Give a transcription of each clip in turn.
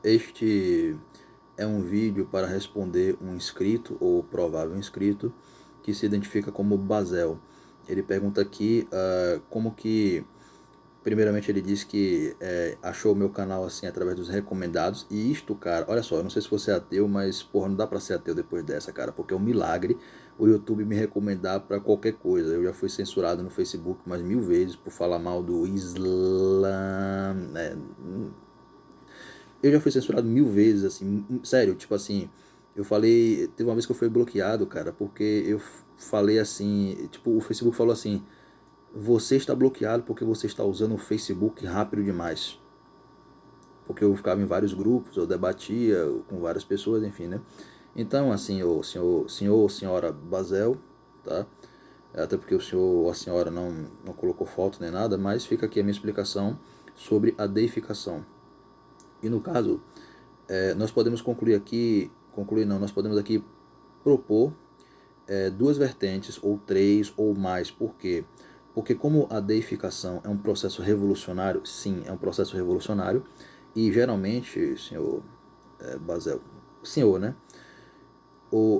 Este é um vídeo para responder um inscrito ou provável inscrito que se identifica como Basel. Ele pergunta aqui como que, primeiramente ele diz que achou o meu canal assim através dos recomendados. E isto, cara, olha só, eu não sei se você é ateu, mas porra, não dá pra ser ateu depois dessa, cara, porque é um milagre o YouTube me recomendar pra qualquer coisa. Eu já fui censurado no Facebook mais 1000 vezes por falar mal do Islã, né? Eu já fui censurado 1000 vezes, assim, sério, tipo assim, eu falei, teve uma vez que eu fui bloqueado, cara, porque eu falei assim, tipo, o Facebook falou assim, você está bloqueado porque você está usando o Facebook rápido demais. Porque eu ficava em vários grupos, eu debatia com várias pessoas, enfim, né? Então, assim, o senhor ou senhora Basel, tá? Até porque o senhor ou a senhora não colocou foto nem nada, mas fica aqui a minha explicação sobre a deificação. E no caso, nós podemos concluir não, nós podemos aqui propor duas vertentes, ou três, ou mais. Por quê? Porque como a deificação é um processo revolucionário, sim, é um processo revolucionário, e geralmente, senhor Basel, senhor, né?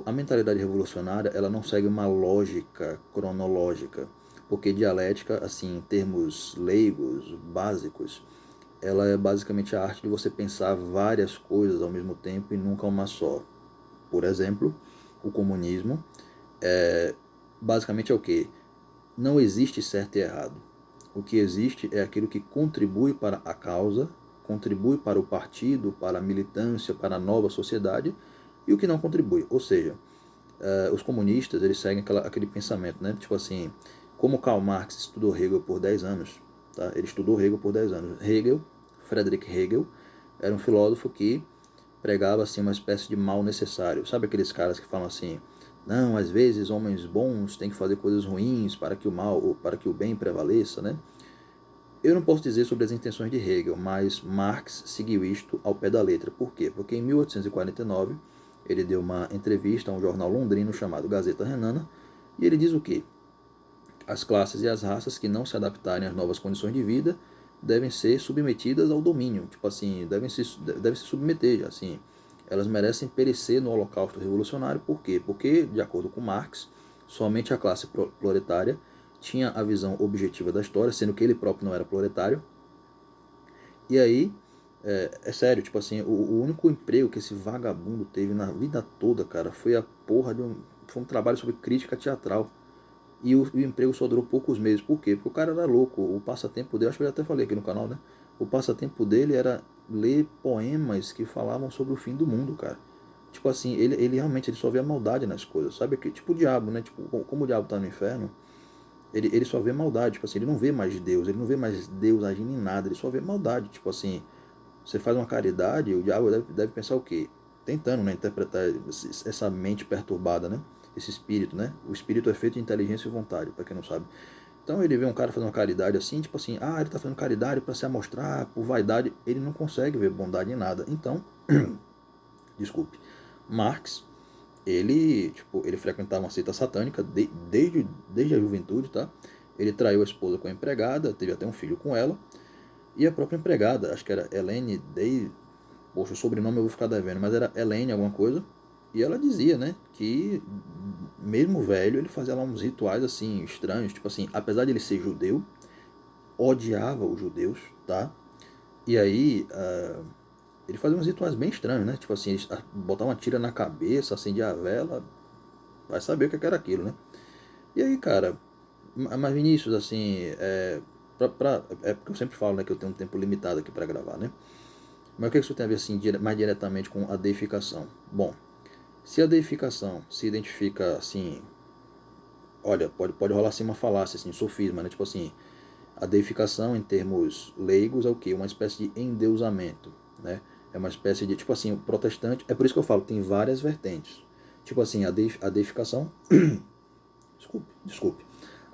A mentalidade revolucionária, ela não segue uma lógica cronológica, porque dialética, assim, em termos leigos, básicos, ela é basicamente a arte de você pensar várias coisas ao mesmo tempo e nunca uma só. Por exemplo, o comunismo basicamente é o quê? Não existe certo e errado. O que existe é aquilo que contribui para a causa, contribui para o partido, para a militância, para a nova sociedade, e o que não contribui. Ou seja, os comunistas, eles seguem aquele pensamento, né? Tipo assim, como Karl Marx estudou Hegel por 10 anos, tá? Ele estudou Hegel por 10 anos. Friedrich Hegel, era um filósofo que pregava assim uma espécie de mal necessário. Sabe aqueles caras que falam assim: "Não, às vezes homens bons têm que fazer coisas ruins para que o mal ou para que o bem prevaleça", né? Eu não posso dizer sobre as intenções de Hegel, mas Marx seguiu isto ao pé da letra. Por quê? Porque em 1849 ele deu uma entrevista a um jornal londrino chamado Gazeta Renana e ele diz o quê? As classes e as raças que não se adaptarem às novas condições de vida devem ser submetidas ao domínio, tipo assim, devem se submeter, assim, elas merecem perecer no holocausto revolucionário. Por quê? Porque, de acordo com Marx, somente a classe proletária tinha a visão objetiva da história, sendo que ele próprio não era proletário. E aí, sério, tipo assim, o único emprego que esse vagabundo teve na vida toda, cara, foi a porra de foi um trabalho sobre crítica teatral. E o emprego só durou poucos meses. Por quê? Porque o cara era louco. O passatempo dele, acho que eu já até falei aqui no canal, né? O passatempo dele era ler poemas que falavam sobre o fim do mundo, cara. Tipo assim, ele realmente ele só vê a maldade nas coisas, sabe? Tipo o diabo, né? Tipo, como o diabo tá no inferno, ele só vê maldade. Tipo assim, ele não vê mais Deus, ele não vê mais Deus agindo em nada, ele só vê maldade. Tipo assim, você faz uma caridade, o diabo deve pensar o quê? Tentando, né, interpretar essa mente perturbada, né? Esse espírito, né? O espírito é feito de inteligência e vontade, para quem não sabe. Então ele vê um cara fazendo uma caridade assim, tipo assim, ele tá fazendo caridade para se amostrar, por vaidade, ele não consegue ver bondade em nada. Então, desculpe, Marx, ele frequentava uma seita satânica desde a juventude, tá? Ele traiu a esposa com a empregada, teve até um filho com ela, e a própria empregada, acho que era Helene Day, poxa, o sobrenome eu vou ficar devendo, mas era Helene alguma coisa, e ela dizia, né, que mesmo velho, ele fazia lá uns rituais assim, estranhos, tipo assim, apesar de ele ser judeu, odiava os judeus, tá? E aí, ele fazia uns rituais bem estranhos, né? Tipo assim, botar uma tira na cabeça, acendia a vela, vai saber o que era aquilo, né? E aí, cara, mas Vinícius, assim, é porque eu sempre falo, né, que eu tenho um tempo limitado aqui para gravar, né? Mas o que isso tem a ver, assim, mais diretamente com a deificação? Bom, se a deificação se identifica, assim, olha, pode rolar assim uma falácia, assim, sofisma, né? Tipo assim, a deificação, em termos leigos, é o quê? Uma espécie de endeusamento, né? É uma espécie de, tipo assim, o protestante... É por isso que eu falo, tem várias vertentes. Tipo assim, a deificação... Desculpe.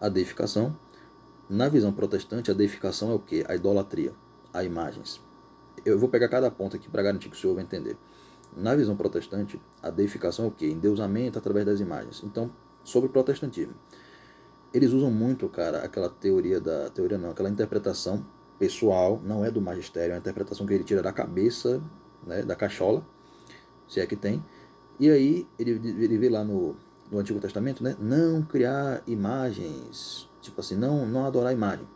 A deificação, na visão protestante, a deificação é o quê? A idolatria, a imagens. Eu vou pegar cada ponto aqui para garantir que o senhor vai entender. Na visão protestante, a deificação é o quê? Endeusamento através das imagens. Então, sobre o protestantismo, eles usam muito, cara, aquela teoria não, aquela interpretação pessoal, não é do magistério, é uma interpretação que ele tira da cabeça né, da cachola, se é que tem. E aí ele vê lá no Antigo Testamento, né, não criar imagens, tipo assim, não adorar imagem.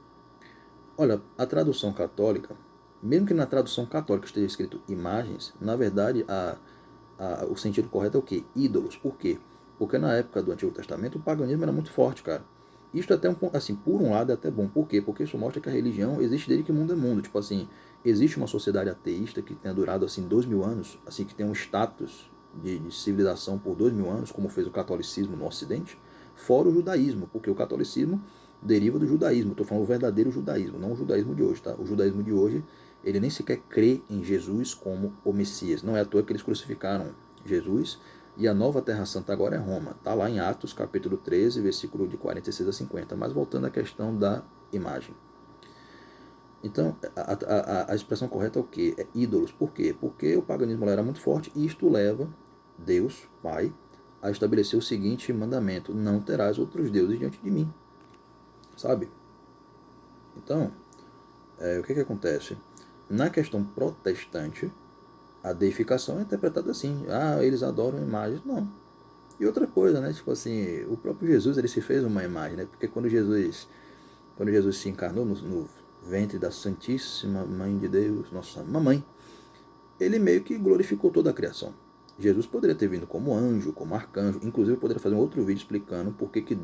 Olha, a tradução católica, mesmo que na tradução católica esteja escrito imagens, na verdade o sentido correto é o quê? Ídolos. Por quê? Porque na época do Antigo Testamento o paganismo era muito forte, cara. Isto até assim, por um lado é até bom. Por quê? Porque isso mostra que a religião existe desde que o mundo é mundo. Tipo assim, existe uma sociedade ateísta que tenha durado assim 2000 anos, assim que tem um status de civilização por 2000 anos, como fez o catolicismo no Ocidente, fora o judaísmo, porque o catolicismo deriva do judaísmo. Estou falando o verdadeiro judaísmo, não o judaísmo de hoje, tá? O judaísmo de hoje, ele nem sequer crê em Jesus como o Messias. Não é à toa que eles crucificaram Jesus, e a nova Terra Santa agora é Roma. Está lá em Atos, capítulo 13, versículo de 46 a 50. Mas voltando à questão da imagem. Então, a expressão correta é o quê? É ídolos. Por quê? Porque o paganismo lá era muito forte e isto leva Deus, Pai, a estabelecer o seguinte mandamento: não terás outros deuses diante de mim. Sabe? Então, o que acontece? Na questão protestante, a deificação é interpretada assim: eles adoram imagens. Não. E outra coisa, né? Tipo assim, o próprio Jesus, ele se fez uma imagem, né? Porque quando Jesus se encarnou no ventre da Santíssima Mãe de Deus, nossa mamãe, ele meio que glorificou toda a criação. Jesus poderia ter vindo como anjo, como arcanjo, inclusive eu poderia fazer um outro vídeo explicando por que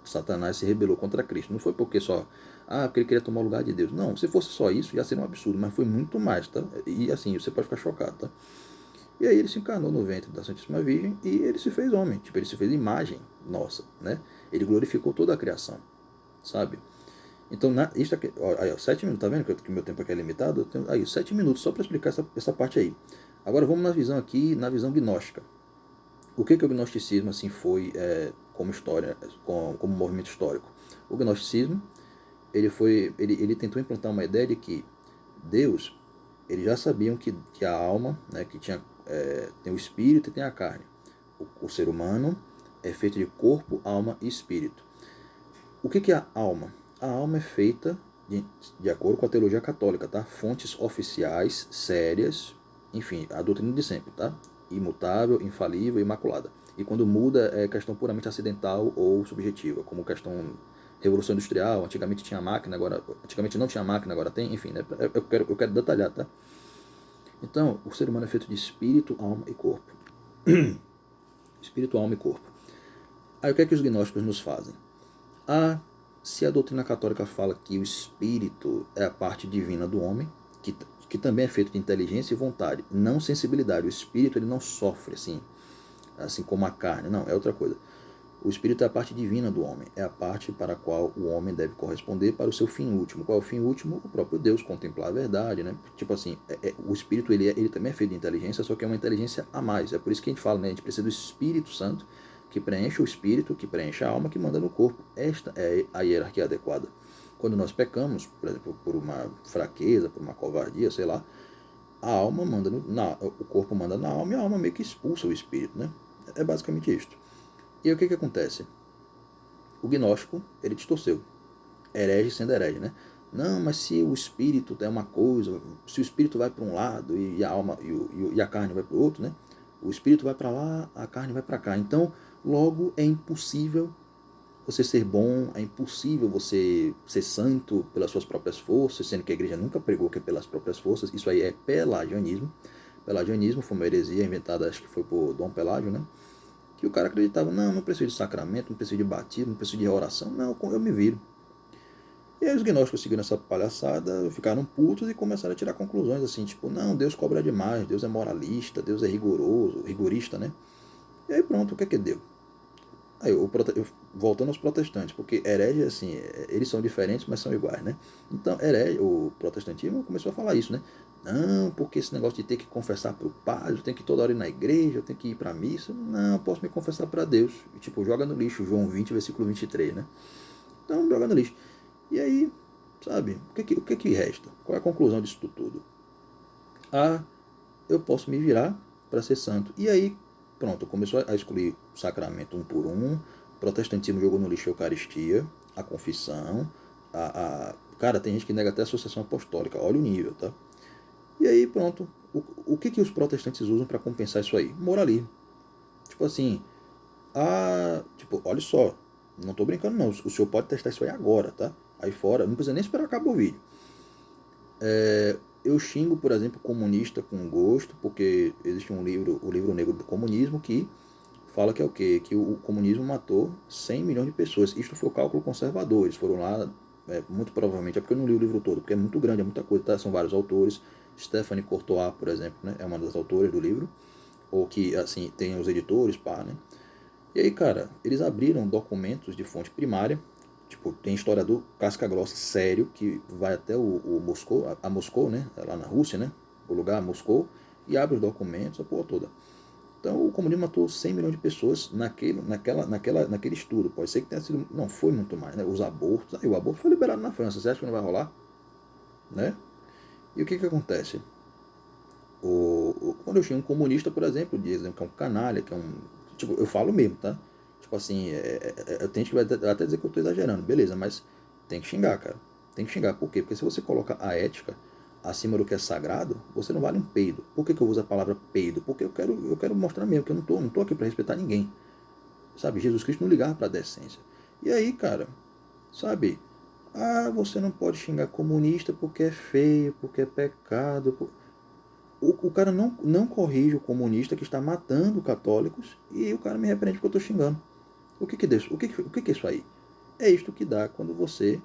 Satanás se rebelou contra Cristo. Não foi porque porque ele queria tomar o lugar de Deus. Não, se fosse só isso, ia ser um absurdo, mas foi muito mais, tá? E assim, você pode ficar chocado, tá? E aí ele se encarnou no ventre da Santíssima Virgem e ele se fez homem, tipo, ele se fez imagem nossa, né? Ele glorificou toda a criação, sabe? Então, isso aqui, aí, 7 minutos, tá vendo que o meu tempo aqui é limitado? Eu tenho, aí, 7 minutos só para explicar essa parte aí. Agora vamos na visão aqui, na visão gnóstica. O que o gnosticismo assim foi como história, como movimento histórico? O gnosticismo, ele tentou implantar uma ideia de que Deus, eles já sabiam que a alma, né, que tem o espírito e tem a carne. O ser humano é feito de corpo, alma e espírito. O que é a alma? A alma é feita de acordo com a teologia católica, tá? Fontes oficiais, sérias, enfim, a doutrina de sempre, tá? Imutável, infalível, imaculada. E quando muda é questão puramente acidental ou subjetiva, como questão Revolução Industrial, antigamente tinha máquina, antigamente não tinha máquina, agora tem, enfim, né? Eu quero detalhar, tá? Então, o ser humano é feito de espírito, alma e corpo. Espírito, alma e corpo. Aí o que os gnósticos nos fazem? Se a doutrina católica fala que o espírito é a parte divina do homem, que também é feito de inteligência e vontade, não sensibilidade. O espírito ele não sofre assim como a carne, não, é outra coisa. O espírito é a parte divina do homem, é a parte para a qual o homem deve corresponder para o seu fim último. Qual é o fim último? O próprio Deus, contemplar a verdade, né? Tipo assim, o espírito ele também é feito de inteligência, só que é uma inteligência a mais. É por isso que a gente fala, né? A gente precisa do Espírito Santo, que preenche o espírito, que preenche a alma, que manda no corpo. Esta é a hierarquia adequada. Quando nós pecamos, por exemplo, por uma fraqueza, por uma covardia, sei lá, a alma manda o corpo manda na alma e a alma meio que expulsa o espírito, né? É basicamente isto. E aí o que acontece? O gnóstico, ele distorceu. Herege sendo herege, né? Não, mas se o espírito é uma coisa, se o espírito vai para um lado e a alma e a carne vai para o outro, né? O espírito vai para lá, a carne vai para cá. Então, logo é impossível você ser bom, é impossível você ser santo pelas suas próprias forças, sendo que a igreja nunca pregou que é pelas próprias forças. Isso aí é pelagianismo. Pelagianismo foi uma heresia inventada, acho que foi por Dom Pelágio, né? Que o cara acreditava, não preciso de sacramento, não preciso de batismo, não preciso de oração, não, eu me viro. E aí os gnósticos seguiram essa palhaçada, ficaram putos e começaram a tirar conclusões assim, tipo, não, Deus cobra demais, Deus é moralista, Deus é rigorista, né? E aí pronto, o que deu? Aí, voltando aos protestantes, porque herege, assim, eles são diferentes, mas são iguais, né? Então, o protestantismo começou a falar isso, né? Não, porque esse negócio de ter que confessar para o padre, eu tenho que ir toda hora ir na igreja, eu tenho que ir para a missa. Não, eu posso me confessar para Deus. E, tipo, joga no lixo, João 20, versículo 23, né? Então, joga no lixo. E aí, sabe, o que resta? Qual é a conclusão disso tudo? Eu posso me virar para ser santo. E aí, pronto, começou a excluir o sacramento um por um, o protestantismo jogou no lixo a Eucaristia, a confissão, cara, tem gente que nega até a associação apostólica, olha o nível, tá? E aí, pronto. O que os protestantes usam para compensar isso aí? Moralismo. Tipo assim, tipo, olha só, não tô brincando não, o senhor pode testar isso aí agora, tá? Aí fora, não precisa nem esperar acabar o vídeo. Eu xingo, por exemplo, comunista com gosto, porque existe um livro, o livro negro do comunismo, que fala que é o quê? Que o comunismo matou 100 milhões de pessoas. Isto foi o cálculo conservador. Eles foram lá, muito provavelmente, é porque eu não li o livro todo, porque é muito grande, é muita coisa, tá? São vários autores. Stephanie Courtois, por exemplo, né? É uma das autoras do livro. Ou que, assim, tem os editores, pá, né? E aí, cara, eles abriram documentos de fonte primária. Tipo, tem historiador casca grossa sério que vai até o Moscou, a Moscou, né? Lá na Rússia, né? O lugar, Moscou, e abre os documentos, a porra toda. Então, o comunismo matou 100 milhões de pessoas naquele estudo. Pode ser que tenha sido. Não, foi muito mais, né? Os abortos. Aí, o aborto foi liberado na França. Você acha que não vai rolar? Né? E o que acontece? Quando eu tinha um comunista, por exemplo, dizem que é um canalha, que é um. Tipo, eu falo mesmo, tá? Tipo assim, tem gente que vai até dizer que eu tô exagerando, beleza, mas tem que xingar, cara. Tem que xingar. Por quê? Porque se você coloca a ética acima do que é sagrado, você não vale um peido. Por que eu uso a palavra peido? Porque eu quero mostrar mesmo que eu não tô aqui para respeitar ninguém. Sabe? Jesus Cristo não ligava pra decência. E aí, cara, sabe? Você não pode xingar comunista porque é feio, porque é pecado. O cara não corrige o comunista que está matando católicos e o cara me repreende porque eu estou xingando. O que é isso aí? É isto que dá quando você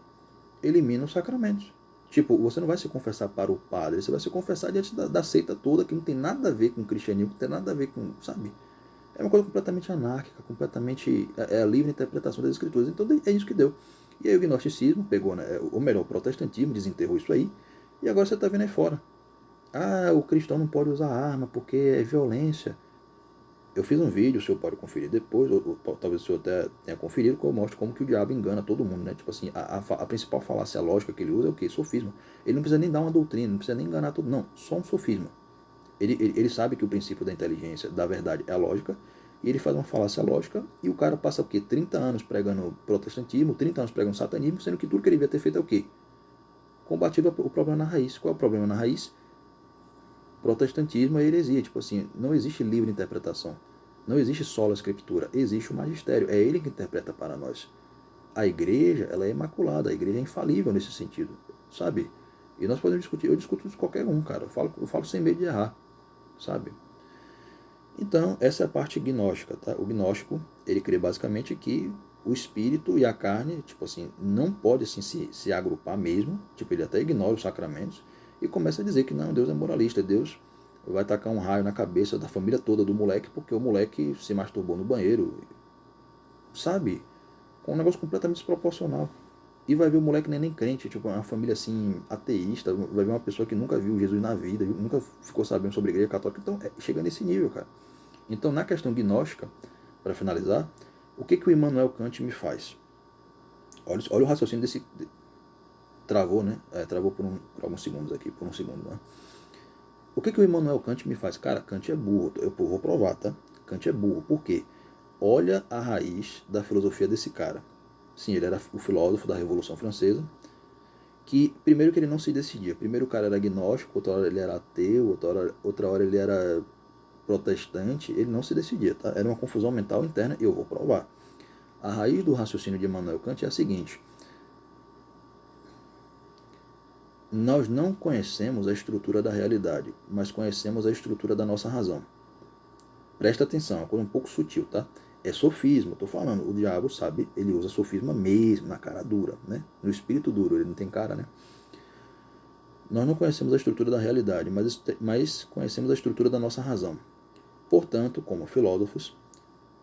elimina os sacramentos. Tipo, você não vai se confessar para o padre, você vai se confessar diante da seita toda, que não tem nada a ver com o cristianismo, não tem nada a ver com, sabe? É uma coisa completamente anárquica, completamente a livre interpretação das escrituras. Então é isso que deu. E aí o gnosticismo pegou, né, ou melhor, o protestantismo desenterrou isso aí, e agora você está vendo aí fora. O cristão não pode usar arma porque é violência. Eu fiz um vídeo, o senhor pode conferir depois, ou talvez o senhor até tenha conferido, que eu mostro como que o diabo engana todo mundo, né? Tipo assim, a principal falácia lógica que ele usa é o quê? Sofisma. Ele não precisa nem dar uma doutrina, não precisa nem enganar todo não, só um sofisma. Ele sabe que o princípio da inteligência, da verdade, é a lógica, e ele faz uma falácia lógica, e o cara passa o quê? 30 anos pregando protestantismo, 30 anos pregando satanismo, sendo que tudo que ele devia ter feito é o quê? Combatido o problema na raiz. Qual é o problema na raiz? Protestantismo é heresia. Tipo assim, não existe livre interpretação. Não existe sola escritura. Existe o magistério. É ele que interpreta para nós. A igreja, ela é imaculada. A igreja é infalível nesse sentido. Sabe? E nós podemos discutir. Eu discuto isso com qualquer um, cara. Eu falo sem medo de errar. Sabe? Então, essa é a parte gnóstica, tá? O gnóstico, ele crê basicamente que o espírito e a carne, tipo assim, não pode assim, se agrupar mesmo. Tipo, ele até ignora os sacramentos e começa a dizer que não, Deus é moralista, Deus vai tacar um raio na cabeça da família toda do moleque porque o moleque se masturbou no banheiro, sabe? Com um negócio completamente desproporcional. E vai ver o moleque nem crente, tipo, uma família assim, ateísta, vai ver uma pessoa que nunca viu Jesus na vida, nunca ficou sabendo sobre a igreja católica, então chega nesse nível, cara. Então, na questão gnóstica, para finalizar, o que o Immanuel Kant me faz? Olha o raciocínio desse. Travou, né? Travou por alguns segundos aqui, por um segundo, né? O que o Immanuel Kant me faz? Cara, Kant é burro. Eu vou provar, tá? Kant é burro. Por quê? Olha a raiz da filosofia desse cara. Sim, ele era o filósofo da Revolução Francesa, que primeiro que ele não se decidia. Primeiro o cara era agnóstico, outra hora ele era ateu, outra hora ele era protestante, ele não se decidia, tá? Era uma confusão mental interna e eu vou provar. A raiz do raciocínio de Immanuel Kant é a seguinte: nós não conhecemos a estrutura da realidade, mas conhecemos a estrutura da nossa razão. Presta atenção, é uma coisa um pouco sutil, tá? É sofisma, tô falando, o diabo sabe, ele usa sofisma mesmo, na cara dura, né? No espírito duro, ele não tem cara, né? Nós não conhecemos a estrutura da realidade, mas conhecemos a estrutura da nossa razão. Portanto, como filósofos,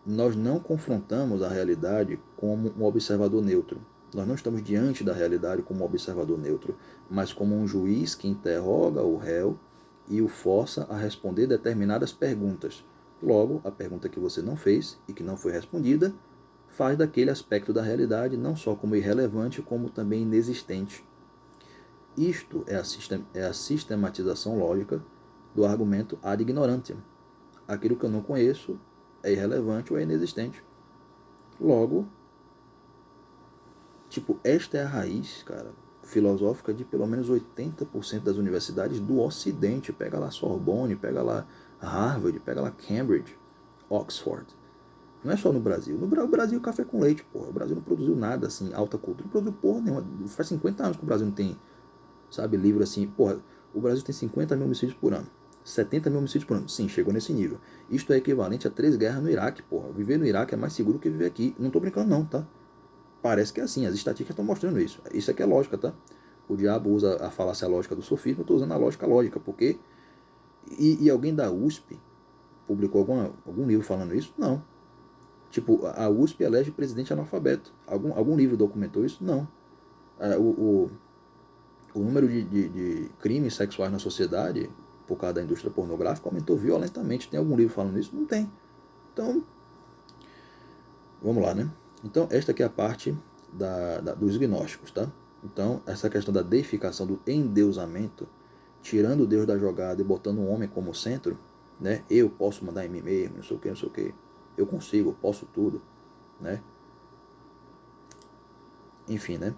nós não confrontamos a realidade como um observador neutro. Nós não estamos diante da realidade como um observador neutro, mas como um juiz que interroga o réu e o força a responder determinadas perguntas. Logo, a pergunta que você não fez e que não foi respondida faz daquele aspecto da realidade não só como irrelevante, como também inexistente. Isto é a sistematização lógica do argumento ad ignorantiam. Aquilo que eu não conheço é irrelevante ou é inexistente. Logo, tipo, esta é a raiz, cara, filosófica de pelo menos 80% das universidades do Ocidente. Pega lá Sorbonne, pega lá Harvard, pega lá Cambridge, Oxford. Não é só no Brasil. No Brasil, café com leite, porra. O Brasil não produziu nada, assim, alta cultura. Não produziu porra nenhuma. Faz 50 anos que o Brasil não tem, sabe, livro assim. Porra, o Brasil tem 50 mil homicídios por ano. 70 mil homicídios por ano. Sim, chegou nesse nível. Isto é equivalente a 3 guerras no Iraque, porra. Viver no Iraque é mais seguro que viver aqui. Não tô brincando não, tá? Parece que é assim. As estatísticas estão mostrando isso. Isso aqui é lógica, tá? O diabo usa a falácia lógica do sofismo. Eu tô usando a lógica lógica. Porque... E alguém da USP publicou algum livro falando isso? Não. Tipo, a USP elege presidente analfabeto. Algum livro documentou isso? Não. O número de crimes sexuais na sociedade, por causa da indústria pornográfica, aumentou violentamente. Tem algum livro falando isso? Não tem. Então, vamos lá, né? Então, esta aqui é a parte dos gnósticos, tá? Então, essa questão da deificação, do endeusamento, tirando o Deus da jogada e botando o homem como centro, né? Eu posso mandar em mim mesmo, não sei o que, não sei o que. Eu consigo, eu posso tudo, né? Enfim, né?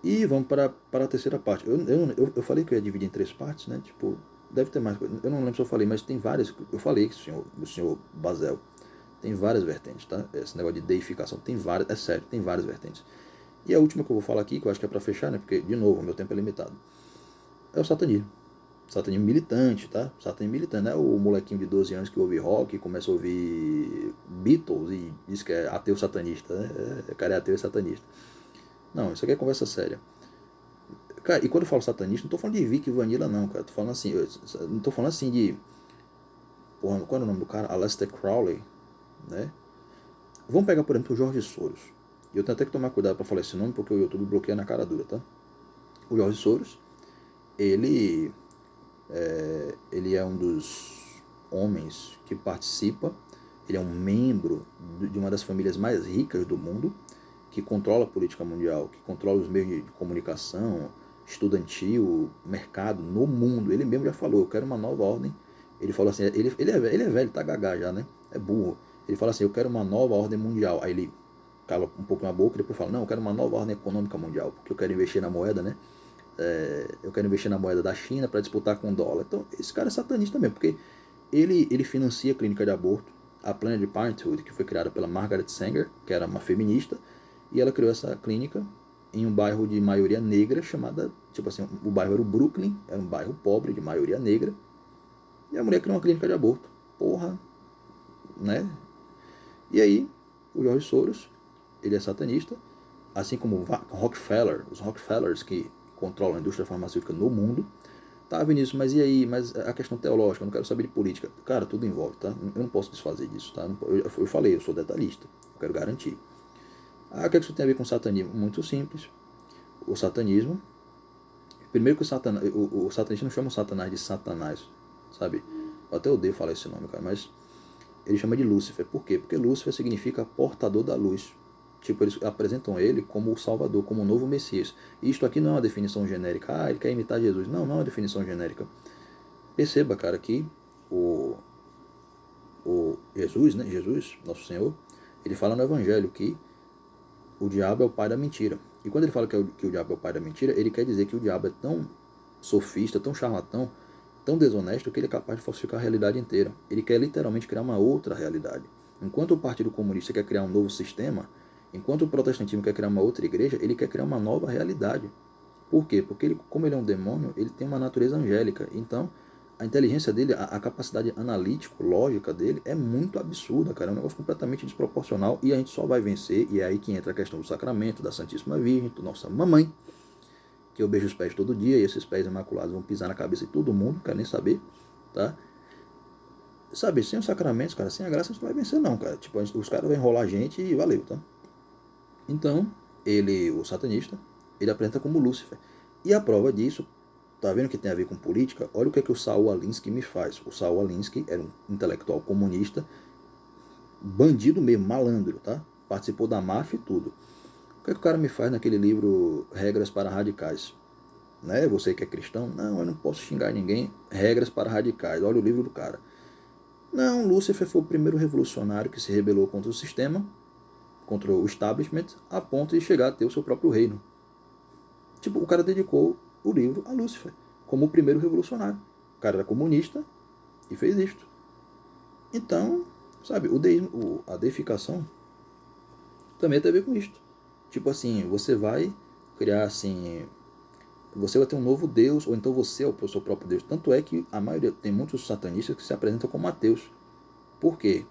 E vamos para a terceira parte. Eu falei que eu ia dividir em 3 partes, né? Tipo, deve ter mais coisa. Eu não lembro se eu falei, mas tem várias. Eu falei que o senhor Basel tem várias vertentes, tá? Esse negócio de deificação tem várias, é sério, tem várias vertentes. E a última que eu vou falar aqui, que eu acho que é para fechar, né? Porque, de novo, o meu tempo é limitado. É o satanismo. Satanismo militante, tá? Satanismo militante, né? O molequinho de 12 anos que ouve rock, começa a ouvir Beatles e diz que é ateu satanista, né? O cara é ateu e satanista. Não, isso aqui é conversa séria. Cara, e quando eu falo satanista, não tô falando de Vic Vanilla, não, cara. Tô falando assim, não tô falando assim de. Porra, qual é o nome do cara? Aleister Crowley, né? Vamos pegar, por exemplo, o Jorge Soros. E eu tenho até que tomar cuidado pra falar esse nome, porque o YouTube bloqueia na cara dura, tá? O Jorge Soros, ele ele é um dos homens que participa, ele é um membro de uma das famílias mais ricas do mundo, que controla a política mundial, que controla os meios de comunicação, estudantil, mercado no mundo. Ele mesmo já falou, eu quero uma nova ordem. Ele falou assim, ele é velho, tá gagá já, né? É burro. Ele fala assim, eu quero uma nova ordem mundial. Aí ele cala um pouco na boca e depois fala, não, eu quero uma nova ordem econômica mundial, porque eu quero investir na moeda, né? Eu quero investir na moeda da China para disputar com o dólar. Então, esse cara é satanista mesmo, porque ele financia a clínica de aborto, a Planned Parenthood, que foi criada pela Margaret Sanger, que era uma feminista, e ela criou essa clínica em um bairro de maioria negra, chamada, tipo assim, o bairro era o Brooklyn, era um bairro pobre de maioria negra, e a mulher criou uma clínica de aborto. Porra, né? E aí, o George Soros, ele é satanista, assim como o Rockefeller, os Rockefellers que controlam a indústria farmacêutica no mundo. Tá, Vinícius, mas e aí? Mas a questão teológica, eu não quero saber de política. Cara, tudo envolve, tá? Eu não posso desfazer disso, tá? Eu falei, eu sou detalhista, eu quero garantir. Ah, o que isso tem a ver com satanismo? Muito simples. O satanismo, primeiro que o satanista não chama o Satanás de Satanás, sabe? Eu até odeio falar esse nome, cara, mas ele chama de Lúcifer. Por quê? Porque Lúcifer significa portador da luz. Tipo, eles apresentam ele como o Salvador, como o novo Messias. E isto aqui não é uma definição genérica. Ah, ele quer imitar Jesus. Não, não é uma definição genérica. Perceba, cara, que o Jesus, né? Jesus, nosso Senhor, ele fala no Evangelho que o diabo é o pai da mentira. E quando ele fala que o diabo é o pai da mentira, ele quer dizer que o diabo é tão sofista, tão charlatão, tão desonesto, que ele é capaz de falsificar a realidade inteira. Ele quer literalmente criar uma outra realidade. Enquanto o Partido Comunista quer criar um novo sistema, enquanto o protestantismo quer criar uma outra igreja, ele quer criar uma nova realidade. Por quê? Porque ele, como ele é um demônio, ele tem uma natureza angélica. Então, a inteligência dele, a capacidade analítico, lógica dele é muito absurda, cara. É um negócio completamente desproporcional e a gente só vai vencer. E é aí que entra a questão do sacramento, da Santíssima Virgem, da nossa mamãe, que eu beijo os pés todo dia e esses pés imaculados vão pisar na cabeça de todo mundo, não quero nem saber, tá? Sabe, sem os sacramentos, cara, sem a graça, a gente não vai vencer não, cara. Tipo, os caras vão enrolar a gente e valeu, tá? Então, ele, o satanista, ele apresenta como Lúcifer. E a prova disso, tá vendo que tem a ver com política? Olha o que é que o Saul Alinsky me faz. O Saul Alinsky era um intelectual comunista, bandido mesmo, malandro, tá? Participou da máfia e tudo. O que é que o cara me faz naquele livro Regras para Radicais? Né? Você que é cristão? Não, eu não posso xingar ninguém. Regras para Radicais. Olha o livro do cara. Não, Lúcifer foi o primeiro revolucionário que se rebelou contra o sistema, contra o establishment, a ponto de chegar a ter o seu próprio reino. Tipo, o cara dedicou o livro a Lúcifer, como o primeiro revolucionário. O cara era comunista e fez isto. Então, sabe, o deísmo, a deificação também tem a ver com isto. Tipo assim, você vai criar assim, você vai ter um novo Deus, ou então você é o seu próprio Deus. Tanto é que a maioria, tem muitos satanistas que se apresentam como ateus. Por quê?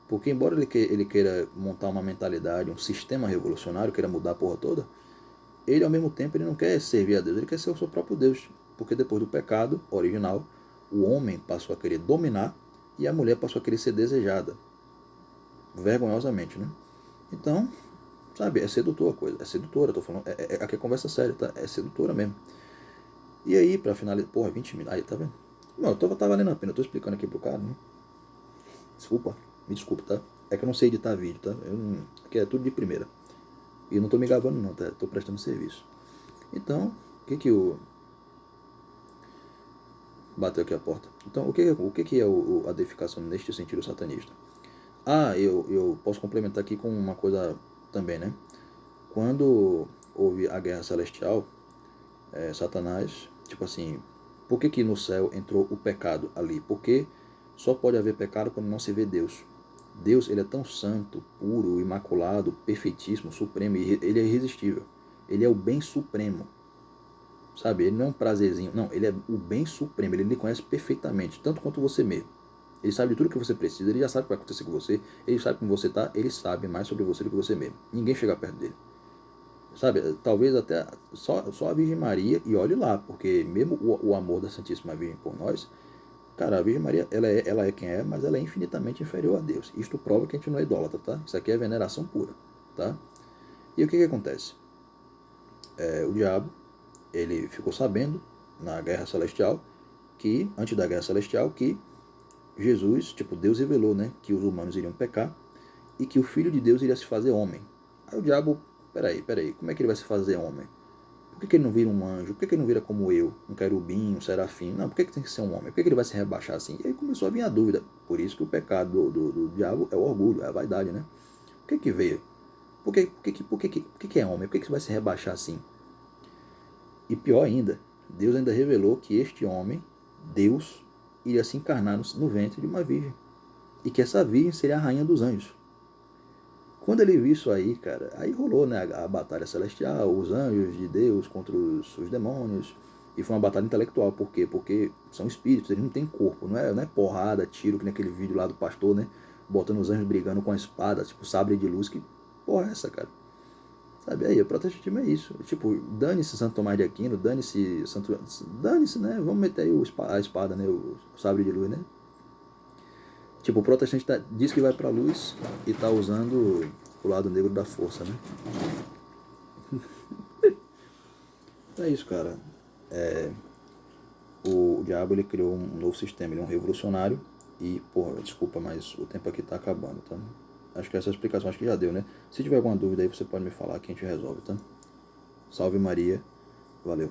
Porque embora ele queira montar uma mentalidade, um sistema revolucionário, queira mudar a porra toda, ele ao mesmo tempo ele não quer servir a Deus, ele quer ser o seu próprio Deus. Porque depois do pecado original, o homem passou a querer dominar e a mulher passou a querer ser desejada. Vergonhosamente, né? Então, sabe, é sedutor a coisa, é sedutora, tô falando, aqui é conversa séria, tá? É sedutora mesmo. E aí, pra finalizar, porra, 20 minutos, aí, tá vendo? Não, tá valendo a pena, eu tô explicando aqui pro cara, né? Desculpa, me desculpa, tá? É que eu não sei editar vídeo, tá? Aqui é tudo de primeira. E eu não tô me gravando não, tá? Eu tô prestando serviço. Então, o que que o... Bateu aqui a porta. Então, o que é a deificação neste sentido satanista? Ah, eu posso complementar aqui com uma coisa também, né? Quando houve a Guerra Celestial, Satanás, tipo assim, por que no céu entrou o pecado ali? Porque só pode haver pecado quando não se vê Deus. Deus, ele é tão santo, puro, imaculado, perfeitíssimo, supremo, e ele é irresistível. Ele é o bem supremo, sabe? Ele não é um prazerzinho, não, ele é o bem supremo, ele lhe conhece perfeitamente, tanto quanto você mesmo. Ele sabe de tudo que você precisa, ele já sabe o que vai acontecer com você, ele sabe como você está, ele sabe mais sobre você do que você mesmo. Ninguém chega perto dele. Sabe, talvez até só a Virgem Maria, e olhe lá, porque mesmo o amor da Santíssima Virgem por nós, cara, a Virgem Maria, ela é quem é, mas ela é infinitamente inferior a Deus. Isto prova que a gente não é idólatra, tá? Isso aqui é veneração pura, tá? E o que acontece? O diabo, ele ficou sabendo, na Guerra Celestial, antes da Guerra Celestial, que Jesus, tipo, Deus revelou, né, que os humanos iriam pecar e que o Filho de Deus iria se fazer homem. Aí o diabo, peraí, como é que ele vai se fazer homem? Por que ele não vira um anjo? Por que ele não vira como eu, um querubim, um serafim? Não, por que tem que ser um homem? Por que ele vai se rebaixar assim? E aí começou a vir a dúvida. Por isso que o pecado do diabo é o orgulho, é a vaidade, né? Por que veio? Por que é homem? Por que vai se rebaixar assim? E pior ainda, Deus ainda revelou que este homem, Deus, iria se encarnar no ventre de uma virgem. E que essa virgem seria a rainha dos anjos. Quando ele viu isso aí, cara, aí rolou, né, a batalha celestial, os anjos de Deus contra os demônios, e foi uma batalha intelectual. Por quê? Porque são espíritos, eles não têm corpo, não é porrada, tiro, que naquele vídeo lá do pastor, né, botando os anjos brigando com a espada, tipo, sabre de luz, que porra é essa, cara? Sabe, aí, o protestantismo é isso, tipo, dane-se Santo Tomás de Aquino, dane-se Santo... Dane-se, né, vamos meter aí a espada, né, o sabre de luz, né? Tipo, o protestante diz que vai pra luz e tá usando o lado negro da força, né? Então é isso, cara. O diabo, ele criou um novo sistema, ele é um revolucionário. E, porra, desculpa, mas o tempo aqui tá acabando, tá? Acho que essa explicação acho que já deu, né? Se tiver alguma dúvida aí, você pode me falar que a gente resolve, tá? Salve Maria. Valeu.